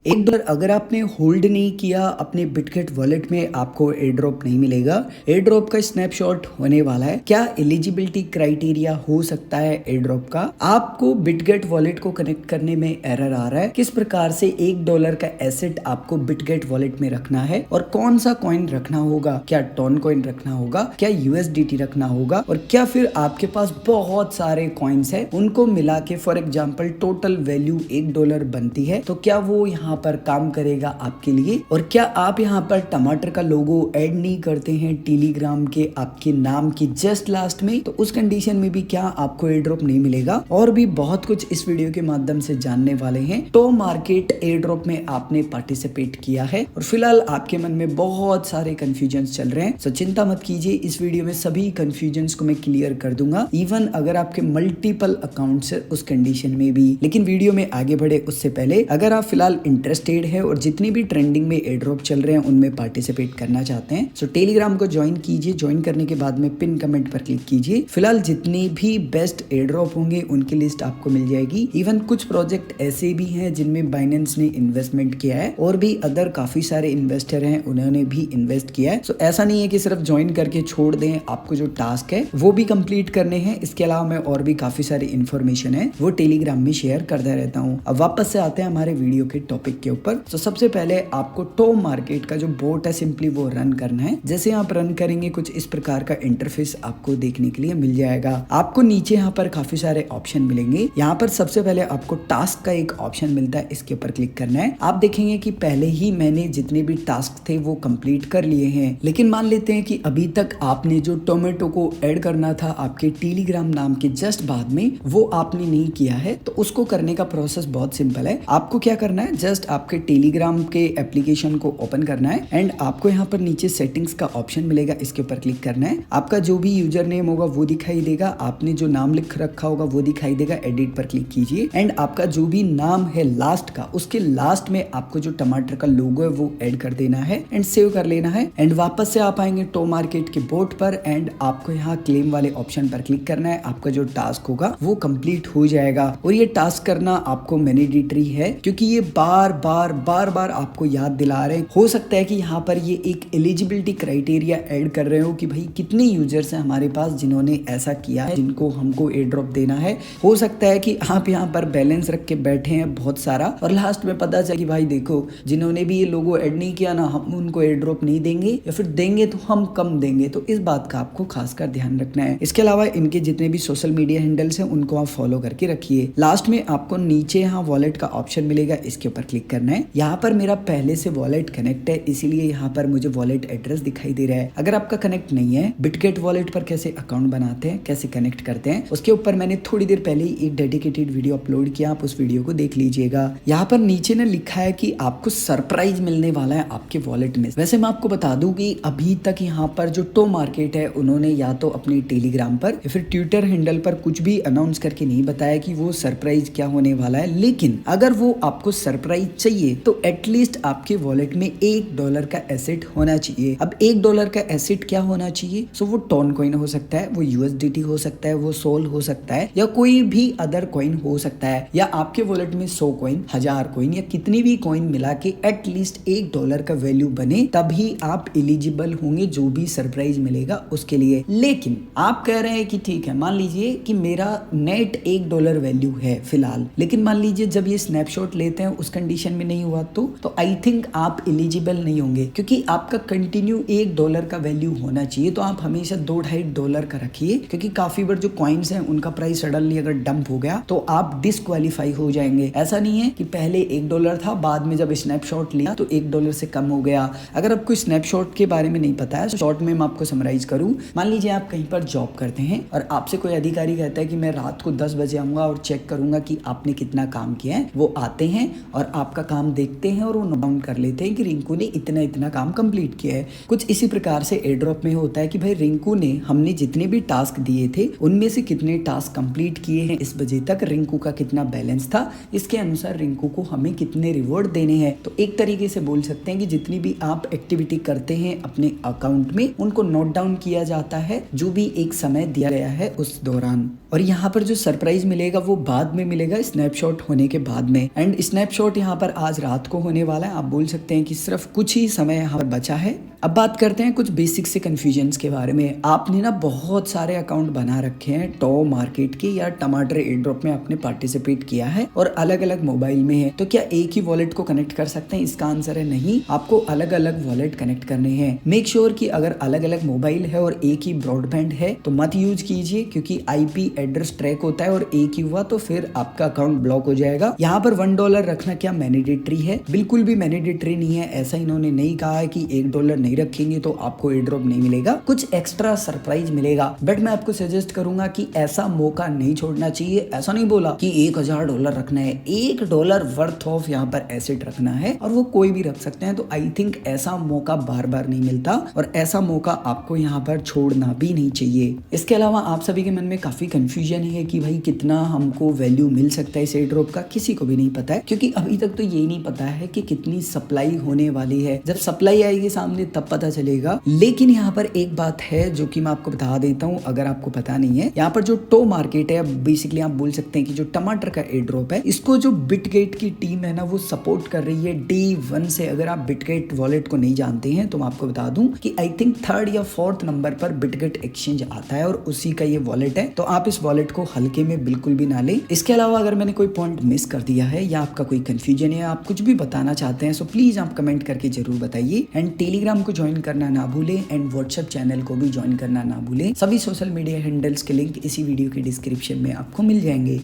$1 अगर आपने होल्ड नहीं किया अपने बिटगेट वॉलेट में आपको एयर ड्रॉप नहीं मिलेगा। एयर ड्रॉप का स्नैपशॉट होने वाला है। क्या एलिजिबिलिटी क्राइटेरिया हो सकता है एयर ड्रॉप का? आपको बिटगेट वॉलेट को कनेक्ट करने में एरर आ रहा है। किस प्रकार से $1 का एसेट आपको बिटगेट वॉलेट में रखना है और कौन सा कॉइन रखना होगा? क्या टोन कॉइन रखना होगा, क्या USDT रखना होगा, और क्या फिर आपके पास बहुत सारे कॉइन्स है उनको मिला के फॉर एग्जाम्पल टोटल वैल्यू $1 बनती है, तो क्या वो यहाँ पर काम करेगा आपके लिए? और क्या आप यहाँ पर टमाटर का लोगो ऐड नहीं करते हैं टेलीग्राम के आपके नाम के जस्ट लास्ट में, तो उस कंडीशन में भी क्या आपको एयर ड्रॉप नहीं मिलेगा? और भी बहुत कुछ इस वीडियो के माध्यम से जानने वाले हैं। तो मार्केट एयर ड्रॉप में आपने पार्टिसिपेट किया है और फिलहाल आपके मन में बहुत सारे कंफ्यूजन चल रहे हैं, सो चिंता मत कीजिए, इस वीडियो में सभी कंफ्यूजन को मैं क्लियर कर दूंगा, इवन अगर आपके मल्टीपल अकाउंट्स है उस कंडीशन में भी। लेकिन वीडियो में आगे बढ़े उससे पहले अगर आप फिलहाल इंटरेस्टेड है और जितनी भी ट्रेंडिंग में एयर ड्रॉप चल रहे हैं उनमें पार्टिसिपेट करना चाहते हैं, सो टेलीग्राम को ज्वाइन कीजिए। ज्वाइन करने के बाद में पिन कमेंट पर क्लिक कीजिए। फिलहाल जितने भी बेस्ट एयर ड्रॉप होंगे उनकी लिस्ट आपको मिल जाएगी। इवन कुछ प्रोजेक्ट ऐसे भी हैं जिनमें बाइनेंस ने इन्वेस्टमेंट किया है और भी अदर काफी सारे इन्वेस्टर हैं उन्होंने भी इन्वेस्ट किया है। सो ऐसा नहीं है कि सिर्फ ज्वाइन करके छोड़ दें, आपको जो टास्क है वो भी कंप्लीट करने हैं। इसके अलावा मैं और भी काफी सारी इन्फॉर्मेशन है वो टेलीग्राम में शेयर करता रहता हूँ। अब वापस से आते हैं हमारे वीडियो के टॉपिक के ऊपर। तो सबसे पहले आपको टो मार्केट का जो बोट है सिंपली वो रन करना है। जैसे आप रन करेंगे कुछ इस प्रकार का इंटरफेस आपको देखने के लिए मिल जाएगा। आपको नीचे यहाँ पर काफी सारे ऑप्शन मिलेंगे। यहाँ पर सबसे पहले आपको टास्क का एक ऑप्शन मिलता है, इसके ऊपर क्लिक करना है। आप देखेंगे कि पहले ही मैंने जितने भी टास्क थे वो कंप्लीट कर लिए हैं, लेकिन मान लेते हैं कि अभी तक आपने जो टोमेटो को ऐड करना था आपके टेलीग्राम नाम के जस्ट बाद में वो आपने नहीं किया है। तो उसको करने का प्रोसेस बहुत सिंपल है। आपको क्या करना है, जस्ट आपके टेलीग्राम के एप्लीकेशन को ओपन करना है एंड आपको यहाँ पर नीचे सेटिंग्स का ऑप्शन मिलेगा, इसके ऊपर क्लिक करना है। आपका जो भी यूजर नेम होगा वो दिखाई देगा, आपने जो नाम लिख रखा होगा वो दिखाई देगा। एडिट पर क्लिक कीजिए एंड आपका जो भी नाम है लास्ट का, उसके लास्ट में आपको जो टमाटर का लोगो है वो ऐड कर देना है एंड सेव कर लेना है। एंड वापस से आप आएंगे टो मार्केट के बोर्ड पर एंड आपको यहाँ क्लेम वाले ऑप्शन पर क्लिक करना है। आपका जो टास्क होगा वो कंप्लीट हो जाएगा। और ये टास्क करना आपको मैंडेटरी है क्योंकि ये बार बार आपको याद दिला रहे हैं। हो सकता है कि यहाँ पर ये एक एलिजिबिलिटी क्राइटेरिया ऐड कर रहे हो कि भाई कितने यूजर्स हैं हमारे पास जिन्होंने ऐसा किया है, जिनको हमको एयर ड्रॉप देना है। हो सकता है कि आप यहाँ पर बैलेंस रख के बैठे हैं बहुत सारा और लास्ट में पता चला कि भाई देखो जिन्होंने भी ये लोगो ऐड नहीं किया ना, हम उनको एयर ड्रॉप नहीं देंगे या फिर देंगे तो हम कम देंगे। तो इस बात का आपको खासकर ध्यान रखना है। इसके अलावा इनके जितने भी सोशल मीडिया हैंडल्स हैं उनको आप फॉलो करके रखिए। लास्ट में आपको नीचे यहाँ वॉलेट का ऑप्शन मिलेगा, इसके ऊपर क्लिक करना है। यहाँ पर मेरा पहले से वॉलेट कनेक्ट है इसीलिए यहाँ पर मुझे वॉलेट एड्रेस दिखाई दे रहा है। अगर आपका कनेक्ट नहीं है, बिटगेट वॉलेट पर कैसे अकाउंट बनाते हैं, कैसे कनेक्ट करते हैं, उसके ऊपर मैंने थोड़ी देर पहले ही एक डेडिकेटेड वीडियो अपलोड किया, आप उस वीडियो को देख लीजिएगा। यहाँ पर नीचे ने लिखा है कि आपको सरप्राइज मिलने वाला है आपके वॉलेट में। वैसे मैं आपको बता दूं कि अभी तक यहाँ पर जो टो मार्केट है उन्होंने या तो अपने टेलीग्राम पर या फिर ट्विटर हैंडल पर कुछ भी अनाउंस करके नहीं बताया कि वो सरप्राइज क्या होने वाला है। लेकिन अगर वो आपको सरप्राइज चाहिए तो एटलीस्ट आपके वॉलेट में $1 का एसेट होना चाहिए। अब $1 का एसेट क्या होना चाहिए? सो वो टोन कॉइन हो सकता है, वो USDT हो सकता है, वो सोल हो सकता है या कोई भी अदर कॉइन हो सकता है, या आपके वॉलेट में 100 कॉइन, 1000 कॉइन या कितनी भी कॉइन मिला के एटलीस्ट $1 का वैल्यू बने, तभी आप एलिजिबल होंगे जो भी सरप्राइज मिलेगा उसके लिए। लेकिन आप कह रहे हैं कि ठीक है, मान लीजिए कि मेरा नेट $1 वैल्यू है फिलहाल, लेकिन मान लीजिए जब ये स्नैपशॉट लेते हैं उस कंडीशन में नहीं हुआ तो आई थिंक आप एलिजिबल नहीं होंगे क्योंकि आपका कंटिन्यू $1 का वैल्यू होना चाहिए। तो आप हमेशा $2-2.5 का रखिए क्योंकि काफी बार जो कॉइन्स हैं उनका प्राइस सडनली अगर डंप हो गया तो आप डिस्क्वालीफाई हो जाएंगे। ऐसा नहीं है कि पहले $1 था, बाद में जब स्नैपशॉट लिया तो $1 से कम हो गया। अगर आपको स्नैपशॉट के बारे में नहीं पता है तो शॉर्ट में मैं आपको समराइज करूं, मान लीजिए आप कहीं पर जॉब करते हैं और आपसे कोई अधिकारी कहता है कि मैं रात को 10 बजे आऊंगा और चेक करूंगा कि आपने कितना काम किया है। वो आते हैं और आपका काम देखते हैं और वो नोट डाउन कर लेते हैं कि रिंकू ने इतना काम कंप्लीट किया है। कुछ इसी प्रकार से एयर ड्रॉप में होता है कि भाई रिंकू ने हमने जितने भी टास्क दिए थे उनमें से कितने टास्क कंप्लीट किए हैं इस बजे तक, रिंकू का कितना बैलेंस था, इसके अनुसार रिंकू को हमें कितने रिवॉर्ड देने हैं। तो एक तरीके से बोल सकते हैं कि जितनी भी आप एक्टिविटी करते हैं अपने अकाउंट में उनको नोट डाउन किया जाता है जो भी एक समय दिया गया है उस दौरान। और यहाँ पर जो सरप्राइज मिलेगा वो बाद में मिलेगा, स्नैपशॉट होने के बाद में। एंड स्नैपशॉट यहाँ पर आज रात को होने वाला है। आप बोल सकते हैं कि सिर्फ कुछ ही समय यहाँ पर बचा है। अब बात करते हैं कुछ बेसिक से कंफ्यूजन्स के बारे में। आपने ना बहुत सारे अकाउंट बना रखे हैं टॉ मार्केट के या टमाटर एयर ड्रॉप में आपने पार्टिसिपेट किया है और अलग अलग मोबाइल में है, तो क्या एक ही वॉलेट को कनेक्ट कर सकते हैं? इसका आंसर है नहीं, आपको अलग अलग वॉलेट कनेक्ट करने हैं। मेक श्योर कि अगर अलग अलग मोबाइल है और एक ही ब्रॉडबैंड है तो मत यूज कीजिए, क्योंकि IP एड्रेस ट्रैक होता है और एक ही हुआ तो फिर आपका अकाउंट ब्लॉक हो जाएगा। यहाँ पर $1 रखना क्या मैंडेटरी है? बिल्कुल भी मैंडेटरी नहीं है। ऐसा इन्होंने नहीं कहा है कि $1 नहीं रखेंगे तो आपको एयर ड्रॉप नहीं मिलेगा, कुछ एक्स्ट्रा सरप्राइज मिलेगा। बट मैं आपको सजेस्ट करूंगा कि ऐसा मौका नहीं छोड़ना चाहिए। ऐसा नहीं बोला कि $1000 रखना है, $1 वर्थ ऑफ यहाँ पर एसेट रखना है और वो कोई भी रख सकते हैं। तो आई थिंक ऐसा मौका बार बार नहीं मिलता और ऐसा मौका आपको यहाँ पर छोड़ना भी नहीं चाहिए। इसके अलावा आप सभी के मन में काफी कंफ्यूजन है कि भाई कितना हमको वैल्यू मिल सकता है इस एयर ड्रॉप का, किसी को भी नहीं पता है, क्योंकि अभी तक तो ये नहीं पता है कि कितनी सप्लाई होने वाली है। जब सप्लाई आएगी सामने तब पता चलेगा। लेकिन यहाँ पर एक बात है जो कि मैं आपको बता देता हूँ अगर आपको पता नहीं है। यहाँ पर जो टो मार्केट है, बेसिकली आप बोल सकते हैं कि जो टमाटर का एयर ड्रॉप है, इसको जो बिटगेट की टीम है ना वो सपोर्ट कर रही है Day 1 से। अगर आप बिटगेट वॉलेट को नहीं जानते हैं तो मैं आपको बता दूं कि आई थिंक 3rd या 4th नंबर पर बिटगेट एक्सचेंज आता है और उसी का ये वॉलेट है। तो आप इस वॉलेट को हल्के में बिल्कुल भी ना लें। इसके अलावा अगर मैंने कोई पॉइंट मिस कर दिया है या आपका कोई कंफ्यूजन है, आप कुछ भी बताना चाहते हैं, सो प्लीज आप कमेंट करके जरूर बताइए। एंड टेलीग्राम को ज्वाइन करना ना भूलें एंड व्हाट्सएप चैनल को भी ज्वाइन करना ना भूलें। सभी सोशल मीडिया हैंडल्स के लिंक इसी वीडियो के डिस्क्रिप्शन में आपको मिल जाएंगे।